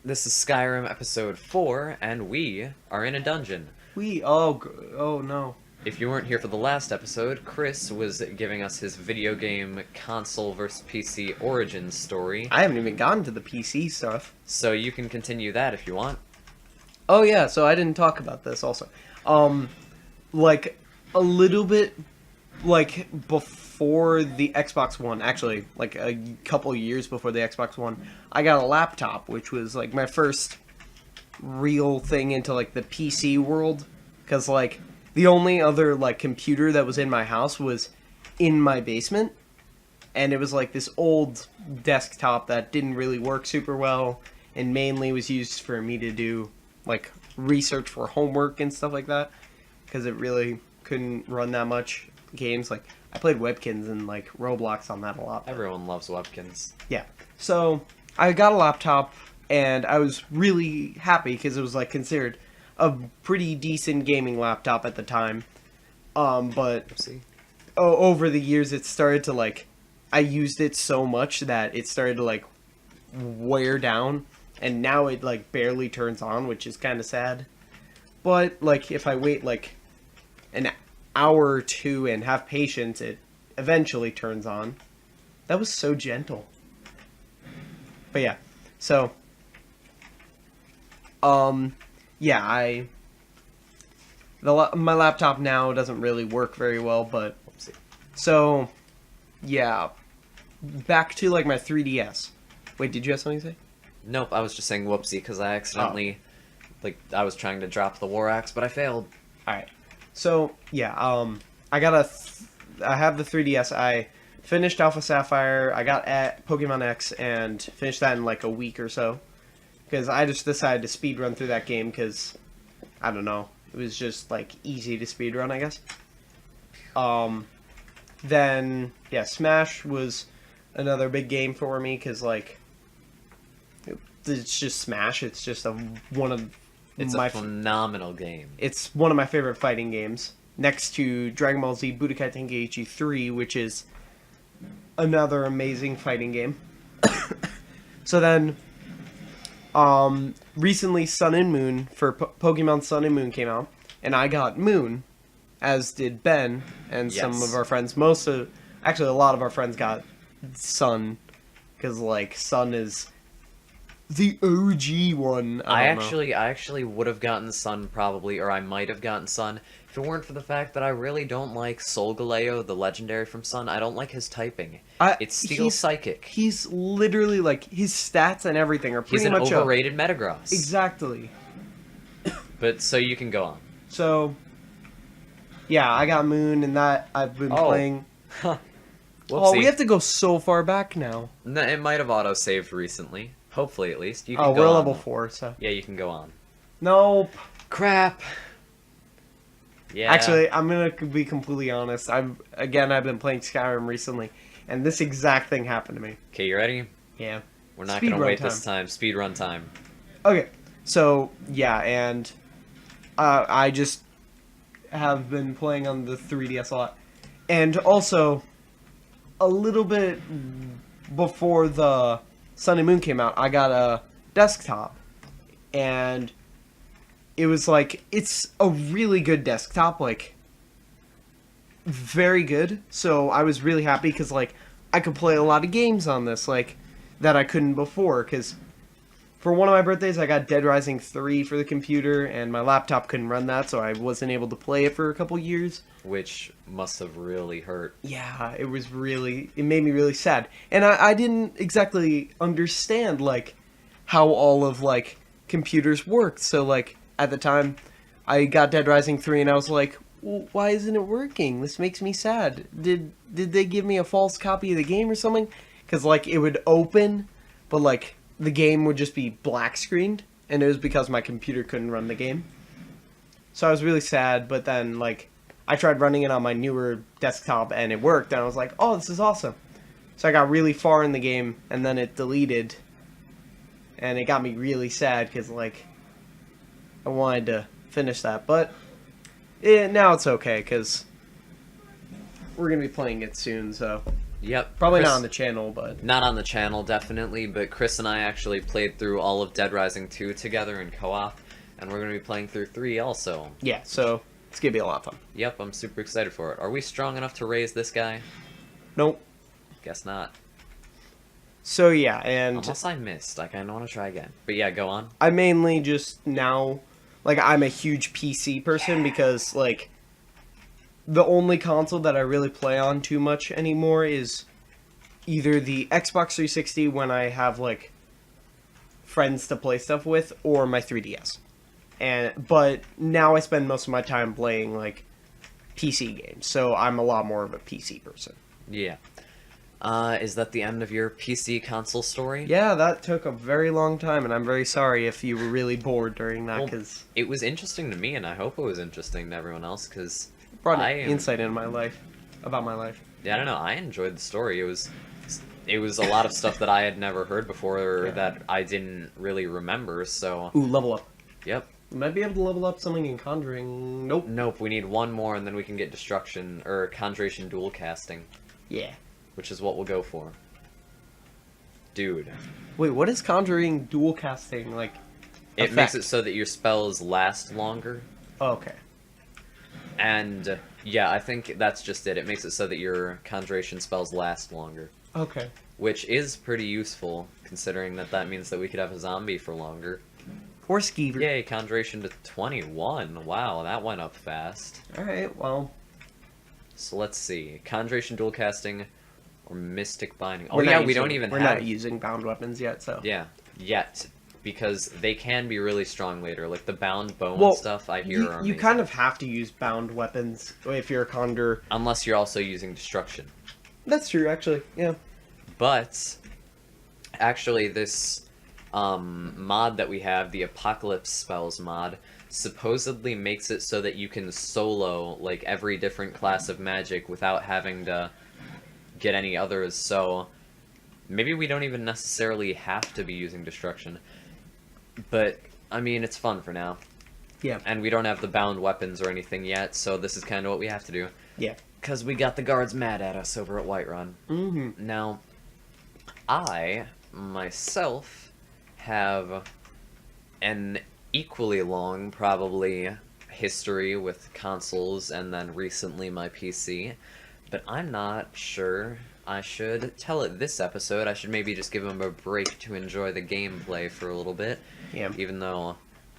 This is Skyrim episode 4, and we are in a dungeon. Oh no. If you weren't here for the last episode, Chris was giving us his video game console versus PC origins story. I haven't even gotten to the PC stuff. So you can continue that if you want. Oh yeah, so I didn't talk about this also. Like a little bit like before the Xbox One, actually like a couple years before the Xbox One, I got a laptop, which was like my first real thing into like the PC world, cuz like the only other like computer that was in my house was in my basement, and it was like this old desktop that didn't really work super well and mainly was used for me to do like research for homework and stuff like that, because it really couldn't run that much games. Like I played Webkins and like Roblox on that a lot. Everyone loves Webkins. Yeah. So I got a laptop and I was really happy because it was like considered a pretty decent gaming laptop at the time. But Oopsie. over the years it started to like, I used it so much that it started to like wear down, and now it like barely turns on, which is kind of sad. But like if I wait like an hour or two and have patience, it eventually turns on. That was so gentle. But yeah, so yeah, my laptop now doesn't really work very well, but Oopsie. so yeah, back to like my 3DS. Wait, did you have something to say? Nope, I was just saying whoopsie because I accidentally, I was trying to drop the war axe, but I failed. Alright. So, yeah, I have the 3DS. I finished Alpha Sapphire. I got at Pokemon X and finished that in like a week or so. Because I just decided to speedrun through that game because, I don't know, it was just like easy to speedrun, I guess. Then, yeah, Smash was another big game for me because, like, it's just Smash. It's just one of It's my a phenomenal game. It's one of my favorite fighting games, next to Dragon Ball Z Budokai Tenkaichi 3, which is another amazing fighting game. So then, recently Sun and Moon for Pokemon Sun and Moon came out, and I got Moon, as did Ben and some Yes. of our friends. Actually, a lot of our friends got Sun, because like Sun is the OG one. I don't know. actually would have gotten Sun probably, or I might have gotten Sun, if it weren't for the fact that I really don't like Solgaleo, the legendary from Sun. I don't like his typing. It's Steel He's Psychic. He's literally like his stats and everything are He's pretty an much overrated Metagross. Exactly. But so you can go on. So, yeah, I got Moon, and that I've been playing. Huh. Oh, Whoopsie. we have to go so far back now. No, it might have auto-saved recently. Hopefully, at least. You can Oh, go we're on. level 4, so. Yeah, you can go on. Nope. Crap. Yeah. Actually, I'm gonna be completely honest. I've been playing Skyrim recently, and this exact thing happened to me. Okay, you ready? Yeah. We're not Speed gonna run wait this time. Speed run time. Okay. So, yeah, and I just have been playing on the 3DS a lot. And also, a little bit before the Sun and Moon came out, I got a desktop. And it was like, it's a really good desktop, like, very good. So I was really happy because, like, I could play a lot of games on this, like, that I couldn't before. Because for one of my birthdays, I got Dead Rising 3 for the computer, and my laptop couldn't run that, so I wasn't able to play it for a couple years. Which must have really hurt. Yeah, it made me really sad. And I didn't exactly understand, like, how all of, like, computers worked. So, like, at the time, I got Dead Rising 3, and I was like, well, why isn't it working? This makes me sad. Did they give me a false copy of the game or something? Because, like, it would open, but, like, the game would just be black screened, and it was because my computer couldn't run the game. So I was really sad, but then, like, I tried running it on my newer desktop, and it worked, and I was like, oh, this is awesome. So I got really far in the game, and then it deleted, and it got me really sad, because, like, I wanted to finish that, but now it's okay, because we're going to be playing it soon, so Yep. Probably Chris, not on the channel, but... Not on the channel, definitely, but Chris and I actually played through all of Dead Rising 2 together in co-op, and we're going to be playing through 3 also. Yeah, so it's going to be a lot of fun. Yep, I'm super excited for it. Are we strong enough to raise this guy? Nope. Guess not. So yeah, and... Unless I missed. I kind of want to try again. But yeah, go on. I mainly just now... Like, I'm a huge PC person because, like... The only console that I really play on too much anymore is either the Xbox 360 when I have, like, friends to play stuff with, or my 3DS. But now I spend most of my time playing, like, PC games, so I'm a lot more of a PC person. Yeah. Is that the end of your PC console story? Yeah, that took a very long time, and I'm very sorry if you were really bored during that, because... It was interesting to me, and I hope it was interesting to everyone else, because... Brought insight into my life, about my life. Yeah, I don't know, I enjoyed the story. It was a lot of stuff that I had never heard before, or that I didn't really remember, so... Ooh, level up. Yep. We might be able to level up something in Conjuring. Nope. Nope, we need one more, and then we can get Destruction, or Conjuration Dual Casting. Yeah. Which is what we'll go for. Dude. Wait, what is Conjuring Dual Casting, like, It effect? makes it so that your spells last longer. Oh, okay. And, yeah, I think that's just it. It makes it so that your Conjuration spells last longer. Okay. Which is pretty useful, considering that means that we could have a zombie for longer. Or Skeever. Yay, Conjuration to 21. Wow, that went up fast. Alright, well... So let's see. Conjuration Dual Casting or Mystic Binding. Oh We're yeah, not we using- don't even We're have... not using bound weapons yet, so... Yeah, yet. Because they can be really strong later. Like the bound bone Well, stuff I hear are You amazing. kind of have to use bound weapons if you're a conjure. Unless you're also using Destruction. That's true, actually, yeah. But, actually this mod that we have, the Apocalypse Spells mod, supposedly makes it so that you can solo, like, every different class of magic without having to get any others, so maybe we don't even necessarily have to be using Destruction. But, I mean, it's fun for now. Yeah. And we don't have the bound weapons or anything yet, so this is kind of what we have to do. Yeah. Because we got the guards mad at us over at Whiterun. Mm-hmm. Now, I, myself, have an equally long, probably, history with consoles and then recently my PC, but I'm not sure I should tell it this episode. I should maybe just give them a break to enjoy the gameplay for a little bit. Yeah. Even though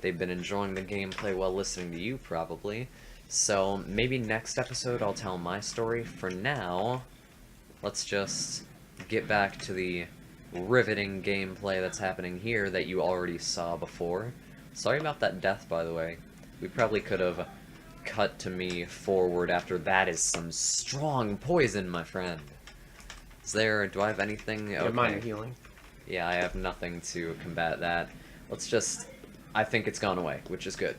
they've been enjoying the gameplay while listening to you, probably. So, maybe next episode I'll tell my story. For now, let's just get back to the riveting gameplay that's happening here that you already saw before. Sorry about that death, by the way. We probably could have cut to me forward after that is some strong poison, my friend. Do I have anything? Yeah, Okay. minor healing. Yeah, I have nothing to combat that. Let's just... I think it's gone away, which is good.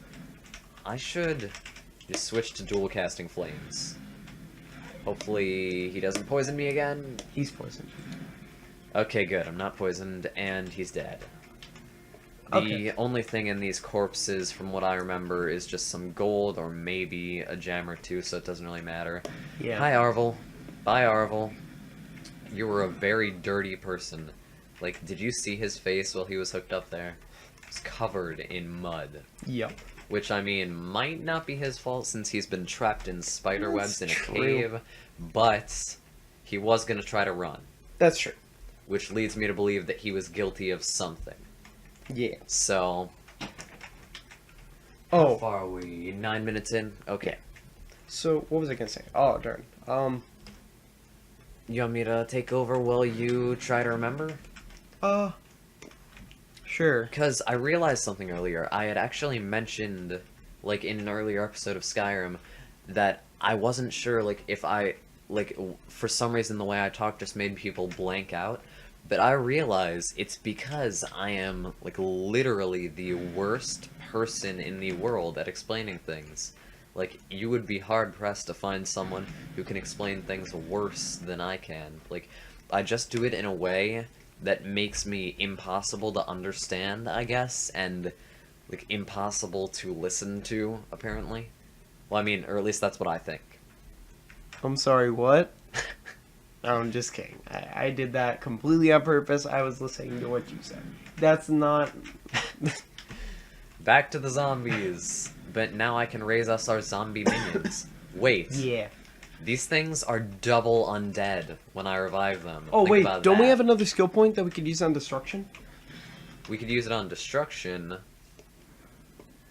I should just switch to dual casting flames. Hopefully he doesn't poison me again. He's poisoned. Okay, good. I'm not poisoned, and he's dead. The Okay. only thing in these corpses, from what I remember, is just some gold or maybe a gem or two, so it doesn't really matter. Yeah. Hi, Arvel. Bye, Arvel. You were a very dirty person. Like, did you see his face while he was hooked up there? It was covered in mud. Yep. Which, I mean, might not be his fault since he's been trapped in spider webs That's in a true. cave, but he was going to try to run. That's true. Which leads me to believe that he was guilty of something. Yeah. So, Oh. how far are we? 9 minutes in? Okay. So, what was I gonna say? Oh, darn. You want me to take over while you try to remember? Sure. Because I realized something earlier. I had actually mentioned, like, in an earlier episode of Skyrim, that I wasn't sure, like, if I, like, for some reason the way I talk just made people blank out. But I realize it's because I am, like, literally the worst person in the world at explaining things. Like, you would be hard-pressed to find someone who can explain things worse than I can. Like, I just do it in a way that makes me impossible to understand, I guess, and, like, impossible to listen to, apparently. Well, I mean, or at least that's what I think. I'm sorry, what? I'm just kidding. I did that completely on purpose. I was listening to what you said. That's not... Back to the zombies. But now I can raise us our zombie minions. Wait. Yeah. These things are double undead when I revive them. Oh, Think wait, about don't we that. have another skill point that we could use on destruction? We could use it on destruction.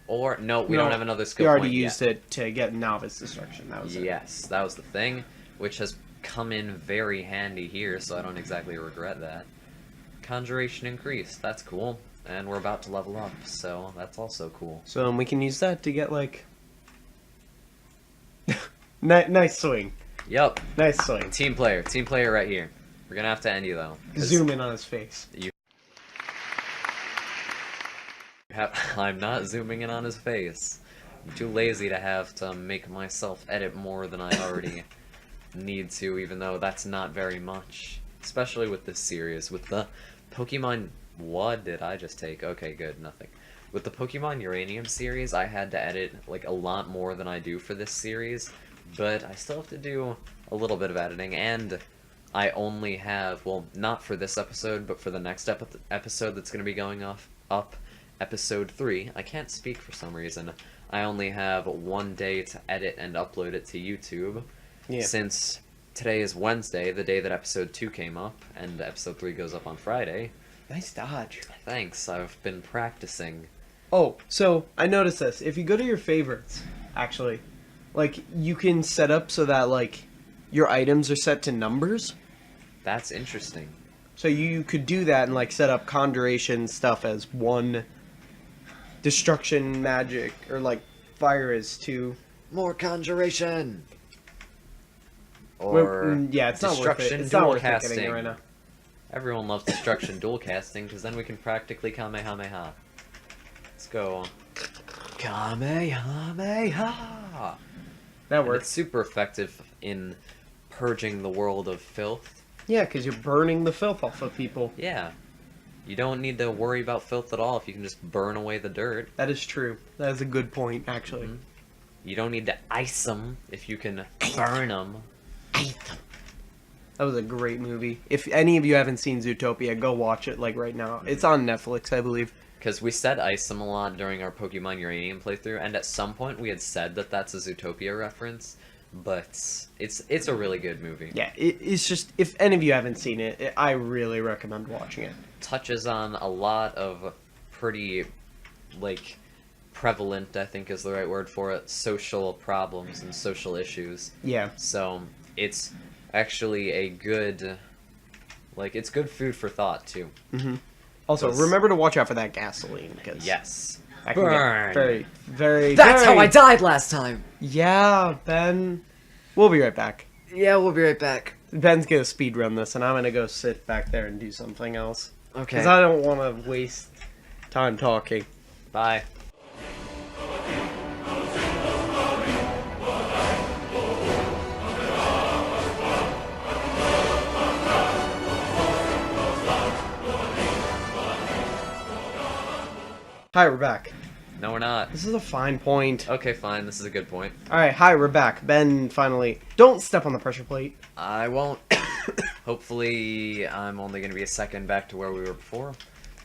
Or, no, we No, don't have another skill We point already yet. used it to get novice destruction. That was it. Yes, that was the thing, which has come in very handy here, so I don't exactly regret that. Conjuration increased, that's cool. And we're about to level up, so that's also cool. So we can use that to get, like... nice swing. Yup, Nice swing. team player right here. We're gonna have to end you though. 'Cause Zoom in on his face. I'm not zooming in on his face. I'm too lazy to have to make myself edit more than I already need to, even though that's not very much. Especially with this series. With the Pokemon... What did I just take? Okay, good, nothing. With the Pokemon Uranium series, I had to edit, like, a lot more than I do for this series. But I still have to do a little bit of editing, and I only have... Well, not for this episode, but for the next episode that's going to be going up episode 3. I can't speak for some reason. I only have 1 day to edit and upload it to YouTube. Yeah. Since today is Wednesday, the day that episode 2 came up, and episode 3 goes up on Friday. Nice dodge. Thanks, I've been practicing. Oh, so I noticed this. If you go to your favorites, actually, like, you can set up so that, like, your items are set to numbers. That's interesting. So you could do that and, like, set up conjuration stuff as 1, destruction magic, or, like, fire is 2. More conjuration! Well, Or yeah, it's not worth it. destruction It's not dual worth it getting casting. it right now. Everyone loves destruction dual casting, because then we can practically Kamehameha. Let's go. Kamehameha! That And works. it's super effective in purging the world of filth. Yeah, because you're burning the filth off of people. Yeah. You don't need to worry about filth at all if you can just burn away the dirt. That is true. That is a good point, actually. Mhm. You don't need to ice them if you can burn them. That was a great movie. If any of you haven't seen Zootopia, go watch it, like, right now. It's on Netflix, I believe. Because we said ice them a lot during our Pokemon Uranium playthrough, and at some point we had said that that's a Zootopia reference, but it's a really good movie. Yeah, it's just, if any of you haven't seen it, I really recommend watching it. Touches on a lot of pretty, like, prevalent, I think is the right word for it, social problems and social issues. Yeah. So, it's actually a good, like, it's good food for thought, too. Mm-hmm. Also, Because- remember to watch out for that gasoline, because Yes. that can Burn! get very, very, That's how very- I died last time! Yeah, Ben. We'll be right back. Yeah, we'll be right back. Ben's gonna speedrun this, and I'm gonna go sit back there and do something else. Okay. Because I don't want to waste time talking. Bye. Hi, we're back. No, we're not. This is a fine point. Okay, fine. This is a good point. Alright, hi, we're back. Ben, finally. Don't step on the pressure plate. I won't. Hopefully, I'm only going to be a second back to where we were before.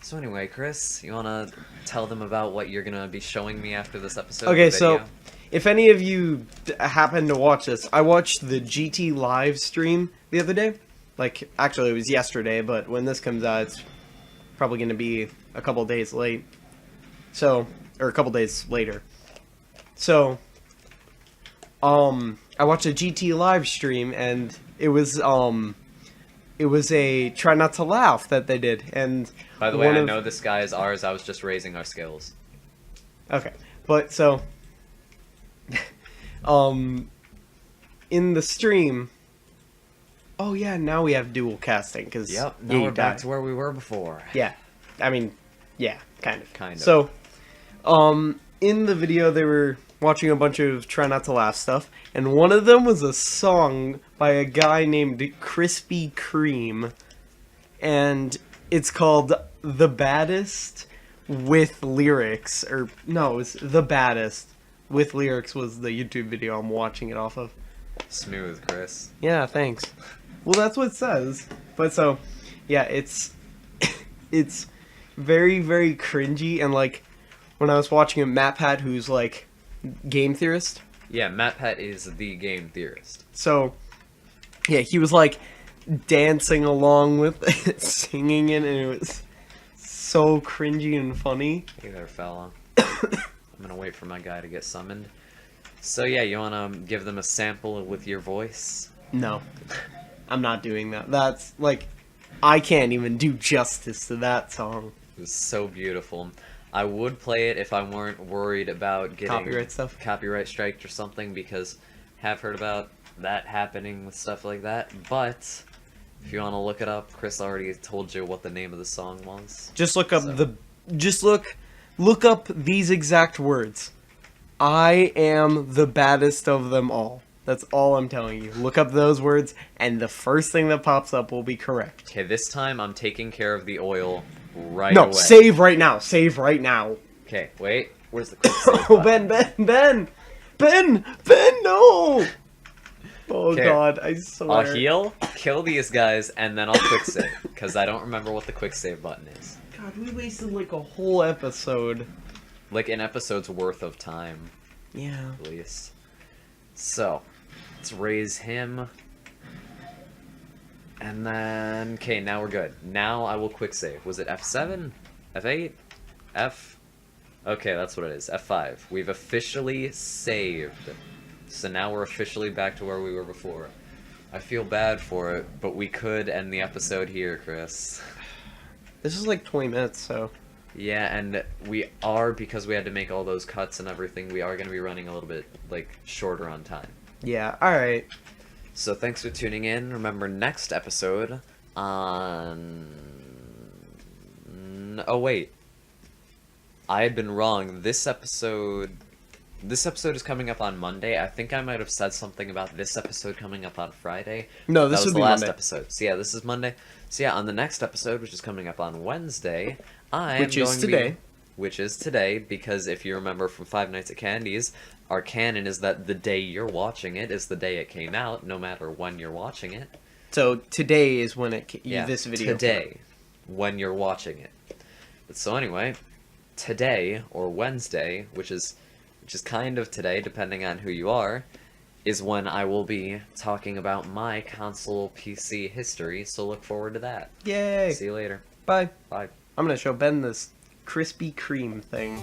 So anyway, Chris, you want to tell them about what you're going to be showing me after this episode? Okay, of the so video? if any of you happen to watch this, I watched the GT live stream the other day. Like, actually, it was yesterday, but when this comes out, it's probably going to be a couple days late. So, or a couple days later. So, I watched a GT live stream, and it was a try not to laugh that they did, and By the way, one I of- know this guy is ours. I was just raising our skills. Okay, but so, in the stream, oh yeah, now we have dual casting, because Yep, now we're back to where we were before. Yeah, I mean, yeah, kind of. Kind of. So, in the video, they were watching a bunch of Try Not to Laugh stuff, and one of them was a song by a guy named Krispy Kreme, and it's called The Baddest with lyrics, or no, it was The Baddest with lyrics was the YouTube video I'm watching it off of. Smooth, Chris. Yeah, thanks. Well, that's what it says. But so, yeah, it's it's very, very cringy. And like when I was watching a MatPat, who's like game theorist. Yeah, MatPat is the game theorist. So yeah, he was like dancing along with it, singing it, and it was so cringy and funny. Hey there, fella. I'm gonna wait for my guy to get summoned. So yeah, you wanna give them a sample with your voice? No, I'm not doing that. That's like, I can't even do justice to that song. It was so beautiful. I would play it if I weren't worried about getting Copyright stuff. copyright striked or something, because I have heard about that happening with stuff like that. But if you want to look it up, Chris already told you what the name of the song was. Just look up So- look up these exact words. I am the baddest of them all. That's all I'm telling you. Look up those words, and the first thing that pops up will be correct. Okay, this time I'm taking care of the oil right No, away. save right now. Save right now. Okay, wait. Where's the quick save Oh, button? Ben, no! Oh 'Kay. God, I I'll swear. heal, kill these guys, and then I'll quick save, because I don't remember what the quick save button is. God, we wasted like a whole episode. Like an episode's worth of time, Yeah. at least. So, let's raise him. And then, okay, now we're good. Now I will quick save. Was it F7? F8? F? Okay, that's what it is. F5. We've officially saved. So now we're officially back to where we were before. I feel bad for it, but we could end the episode here, Chris. This is like 20 minutes, so. Yeah, and we are, because we had to make all those cuts and everything, we are going to be running a little bit, like, shorter on time. Yeah, alright. So thanks for tuning in. Remember, next episode on... Oh, wait. I had been wrong. This episode is coming up on Monday. I think I might have said something about this episode coming up on Friday. No, this That was would the be last Monday. episode. So yeah, this is Monday. So yeah, on the next episode, which is coming up on Wednesday, I am Which is going to be- today. which is today, because if you remember from Five Nights at Candy's, our canon is that the day you're watching it is the day it came out, no matter when you're watching it. So today is when Yeah, this video. today, when you're watching it. But so anyway, today, or Wednesday, which is kind of today, depending on who you are, is when I will be talking about my console PC history, so look forward to that. Yay! See you later. Bye. Bye. I'm gonna show Ben this Krispy Kreme thing.